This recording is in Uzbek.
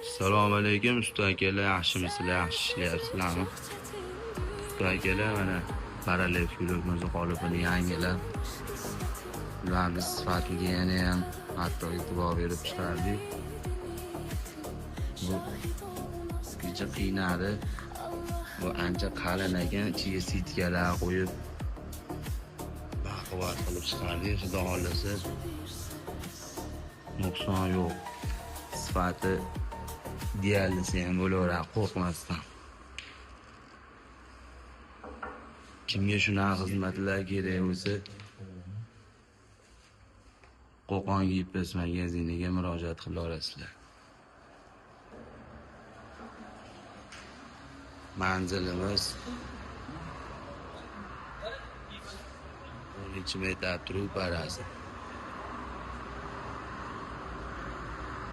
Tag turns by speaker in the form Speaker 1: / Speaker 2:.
Speaker 1: Assalomu alaykum usta akalar, yaxshimisizlar, yaxshi ishlayapsizlarmi? Usta akalar, mana parallel filmimizni qolipini yangilab, ularni sifatiga ham hatto e'tibor berib chiqardik. Bu kecha qiynadi. Bu ancha qalin ekan, ichiga sitkalar qo'yib baquvvat qilib chiqardik. Xudo xolasa nuqson yo'q. Sifati deyarlisi ham bo'laveradi, qo'rqmasdan. Kimga shunaqa xizmatlar kerak bo'lsa, Qo'qon Gipes magaziniga murojaat qila olasizlar. Manzilimiz 13 metr trup arasi.